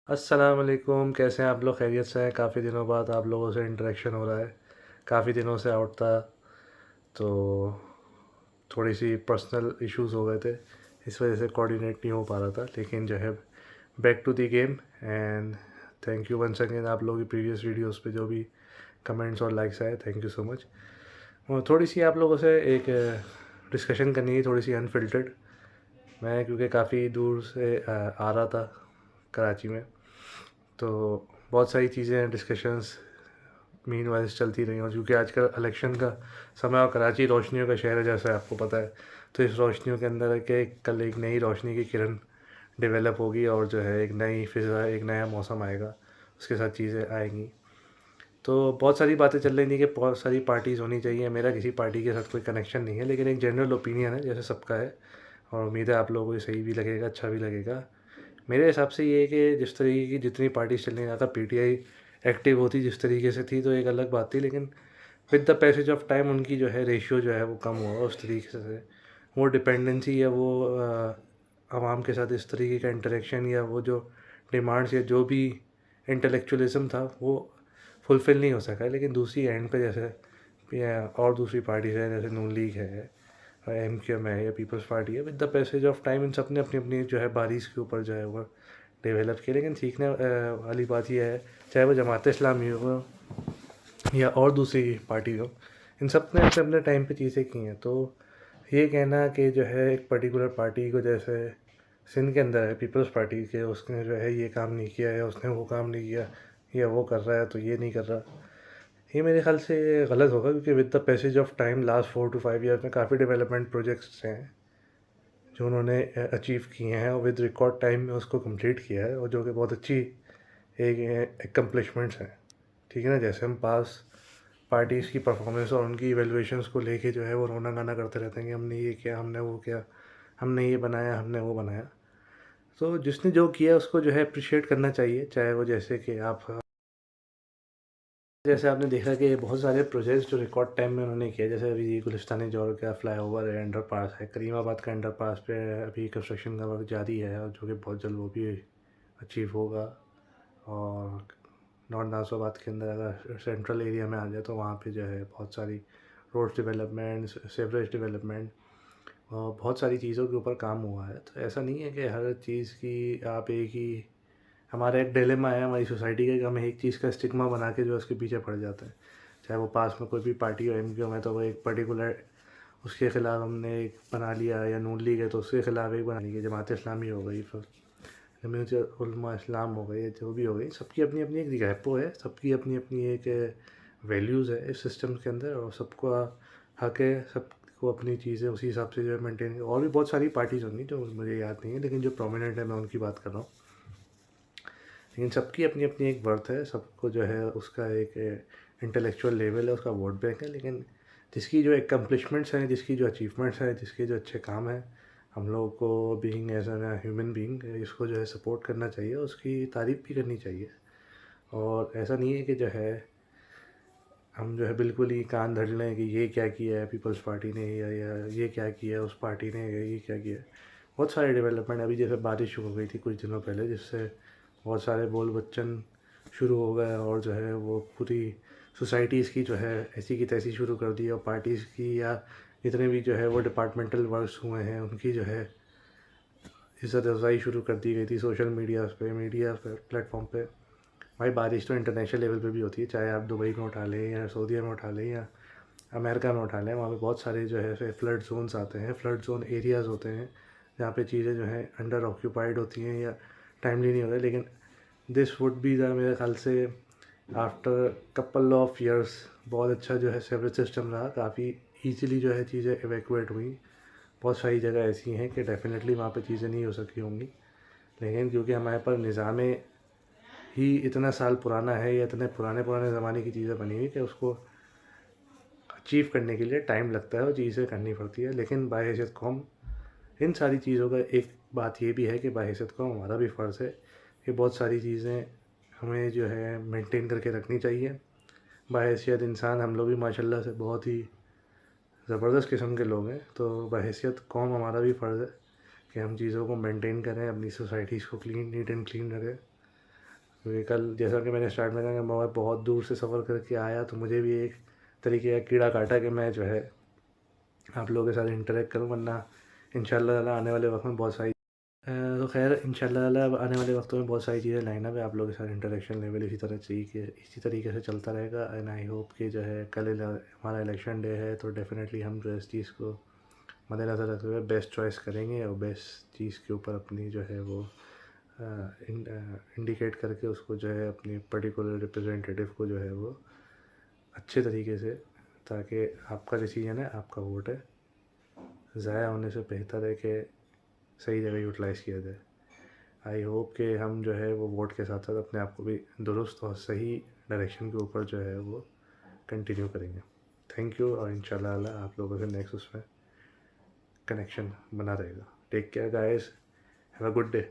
अस्सलाम वालेकुम। कैसे हैं आप लोग? खैरियत से हैं? काफ़ी दिनों बाद आप लोगों से इंटरेक्शन हो रहा है। काफ़ी दिनों से आउट था, तो थोड़ी सी पर्सनल इश्यूज हो गए थे, इस वजह से कोऑर्डिनेट नहीं हो पा रहा था। लेकिन जो है, back to the game. And thank you once again आप लोगों की प्रीवियस वीडियोस पे जो भी कमेंट्स और लाइक्स आए, थैंक यू सो मच। और थोड़ी सी आप लोगों से एक डिस्कशन करनी है, थोड़ी सी अनफिल्टर्ड। मैं क्योंकि काफ़ी दूर से आ रहा था कराची में, तो बहुत सारी चीज़ें डिस्कशंस मीन वाइज चलती रही और क्योंकि आजकल इलेक्शन का समय और कराची रोशनियों का शहर है जैसा आपको पता है, तो इस रोशनियों के अंदर है कि कल एक नई रोशनी की किरण डेवलप होगी और जो है एक नई फिज़ा, एक नया मौसम आएगा, उसके साथ चीज़ें आएंगी। तो बहुत सारी बातें चल रही थी कि बहुत सारी पार्टीज़ होनी चाहिए। मेरा किसी पार्टी के साथ कोई कनेक्शन नहीं है, लेकिन एक जनरल ओपिनियन है जैसे सबका है, और उम्मीद है आप लोगों को ये सही भी लगेगा, अच्छा भी लगेगा। मेरे हिसाब से ये है कि जिस तरीके की जितनी पार्टीज चल रही हैं, अगर पीटीआई एक्टिव होती जिस तरीके से थी तो एक अलग बात थी, लेकिन with the passage of time उनकी जो है रेशियो जो है वो कम हुआ उस तरीके से। वो डिपेंडेंसी या वो आवाम के साथ इस तरीके का इंटरेक्शन या वो जो डिमांड्स या जो भी इंटेलेक्चुअलिज्म था वो फुलफ़िल नहीं हो सका है। लेकिन दूसरी एंड पे जैसे या और दूसरी पार्टीज हैं जैसे नून लीग है, एमक्यूएम है या पीपल्स पार्टी है, with the passage of time in सब ने अपनी अपनी जो है बारिश के ऊपर जो है वो डेवलप किया। लेकिन सीखने वाली बात यह है, चाहे वो जमात इस्लामी हो या और दूसरी पार्टी हो, इन सब ने अपने अपने टाइम पे चीज़ें की हैं। तो ये कहना कि जो है एक पर्टिकुलर पार्टी को, जैसे सिंध के अंदर है पीपल्स पार्टी के, उसने जो है ये काम नहीं किया या उसने वो काम नहीं किया या वो कर रहा है तो ये नहीं कर रहा, ये मेरे ख्याल से गलत होगा। क्योंकि with the passage of time last 4 to 5 year में काफ़ी डेवलपमेंट प्रोजेक्ट्स हैं जो उन्होंने अचीव किए हैं और विद रिकॉर्ड टाइम में उसको कंप्लीट किया है, और जो कि बहुत अच्छी एक एकम्पलिशमेंट्स हैं। ठीक है ना? जैसे हम पास पार्टीज़ की परफॉर्मेंस और उनकी इवेलुएशंस को लेके जो है वो रोना गाना करते रहते हैं कि हमने ये किया, हमने वो किया, हमने ये बनाया, हमने वो बनाया। तो जिसने जो किया उसको जो है अप्रिशिएट करना चाहिए, चाहे वो जैसे कि आप जैसे आपने देखा कि बहुत सारे प्रोजेक्ट्स जो रिकॉर्ड टाइम में उन्होंने किया, जैसे अभी गुलिस्तानी जोर का फ्लाईओवर है, अंडर पास है, करीमाबाद का अंडर पास पे अभी कंस्ट्रक्शन का वर्क जारी है और जो कि बहुत जल्द वो भी अचीव होगा। और नॉर्थ नाज़िमाबाद के अंदर अगर सेंट्रल एरिया में आ जाए तो वहाँ पे जो है बहुत सारी रोड्स डेवलपमेंट, सेवरेज डेवलपमेंट और बहुत सारी चीज़ों के ऊपर काम हुआ है। तो ऐसा नहीं है कि हर चीज़ की आप एक ही, हमारा एक डिलेमा है हमारी सोसाइटी का कि हम एक चीज़ का स्टिग्मा बना के जो उसके पीछे पड़ जाते हैं। चाहे वो पास में कोई भी पार्टी हो, एमक्यूएम है तो वो एक पर्टिकुलर उसके ख़िलाफ़ हमने एक बना लिया, या नून लीग है तो उसके ख़िलाफ़ एक बना ली, जमात इस्लामी हो गई, फिर जमीयत उलमा इस्लाम हो गई, जो भी हो गई, सबकी अपनी अपनी एक रैपो है, सबकी अपनी अपनी एक वैल्यूज़ है इस सिस्टम के अंदर, और सबको हक है सबको अपनी चीज़ें उसी हिसाब से जो है मेंटेन। और भी बहुत सारी पार्टीज़ होंगी जो मुझे याद नहीं है, लेकिन जो प्रोमिनेंट है मैं उनकी बात कर रहा हूँ। लेकिन सबकी अपनी अपनी एक वर्थ है, सबको जो है उसका एक इंटेलेक्चुअल लेवल है, उसका वोट बैंक है। लेकिन जिसकी जो एकम्पलिशमेंट्स हैं, जिसकी जो अचीवमेंट्स हैं, जिसके जो अच्छे काम हैं, हम लोगों को being as an human being इसको जो है सपोर्ट करना चाहिए, उसकी तारीफ़ भी करनी चाहिए। और ऐसा नहीं है कि जो है हम जो है बिल्कुल ही कान धर लें कि ये क्या किया है पीपल्स पार्टी ने, या ये क्या किया है उस पार्टी ने, या ये क्या किया है। बहुत सारे डेवलपमेंट, अभी जैसे बारिश हो गई थी कुछ दिनों पहले, जिससे बहुत सारे बोल बच्चन शुरू हो गए और जो है वो पूरी सोसाइटीज़ की जो है ऐसी की तैसी शुरू कर दी, और पार्टीज़ की या जितने भी जो है वो डिपार्टमेंटल वर्क्स हुए हैं उनकी जो है इज़्ज़त अफजाई शुरू कर दी गई थी सोशल मीडिया पे प्लेटफॉर्म पे। भाई बारिश तो इंटरनेशनल लेवल पे भी होती है, चाहे आप दुबई में उठा लें या सऊदीया में उठा लें या अमेरिका में उठा लें, वहाँ पे बहुत सारे जो है फ्लड जोन्स आते हैं, फ्लड जोन एरियाज़ होते हैं जहाँ पे चीज़ें जो हैं अंडर ऑक्यूपाइड होती हैं या टाइमली नहीं होता। लेकिन दिस वुड बी द, मेरे ख्याल से आफ्टर कपल ऑफ ईयर्स बहुत अच्छा जो है सेवरेज सिस्टम रहा, काफ़ी ईजीली जो है चीज़ें एवेकुएट हुई। बहुत सारी जगह ऐसी हैं कि डेफिनेटली वहाँ पे चीज़ें नहीं हो सकी होंगी, लेकिन क्योंकि हमारे पास निज़ाम ही इतना साल पुराना है या इतने पुराने पुराने ज़माने की चीज़ें बनी हुई कि उसको अचीव करने के लिए टाइम लगता है और चीज़ें करनी पड़ती है। लेकिन बाहैसियत कौम इन सारी चीज़ों का एक बात ये भी है कि बाहैसियत कौम हमारा भी फ़र्ज़ है कि बहुत सारी चीज़ें हमें जो है मेंटेन करके रखनी चाहिए। बाहैसियत इंसान हम लोग भी माशाल्लाह से बहुत ही ज़बरदस्त किस्म के लोग हैं, तो बाहैसियत कौम हमारा भी फ़र्ज़ है कि हम चीज़ों को मेंटेन करें, अपनी सोसाइटीज़ को क्लीन, नीट एंड क्लीन रखें। क्योंकि कल जैसा कि मैंने स्टार्ट में कहा कि मैं बहुत दूर से सफ़र करके आया, तो मुझे भी एक तरीके का कीड़ा काटा कि मैं जो है आप लोगों के साथ इंटरेक्ट करूँ, वरना इंशाल्लाह ताला आने वाले वक्त में बहुत सारी तो खैर इंशाल्लाह ताला अब आने वाले वक्तों में बहुत सारी चीज़ें लाइनअप है। आप लोगों के साथ इंटरेक्शन लेवल इसी तरीके से चलता रहेगा। एंड आई होप कि जो है कल हमारा इलेक्शन डे है, तो डेफिनेटली हम जो है इस चीज़ को मद्देनज़र रखते हुए बेस्ट चॉइस करेंगे और बेस्ट चीज़ के ऊपर अपनी जो है वो इंडिकेट करके उसको जो है अपनी पर्टिकुलर रिप्रेजेंटेटिव को जो है वो अच्छे तरीके से, ताकि आपका डिसीजन है, आपका वोट है, ज़ाया होने से बेहतर है कि सही जगह यूटिलाइज़ किया जाए। आई होप कि हम जो है वो वोट के साथ साथ अपने आप को भी दुरुस्त और सही डायरेक्शन के ऊपर जो है वो कंटिन्यू करेंगे। थैंक यू, और इंशाल्लाह आप लोगों से नेक्स्ट उसमें कनेक्शन बना रहेगा। Take care guys, have a good day.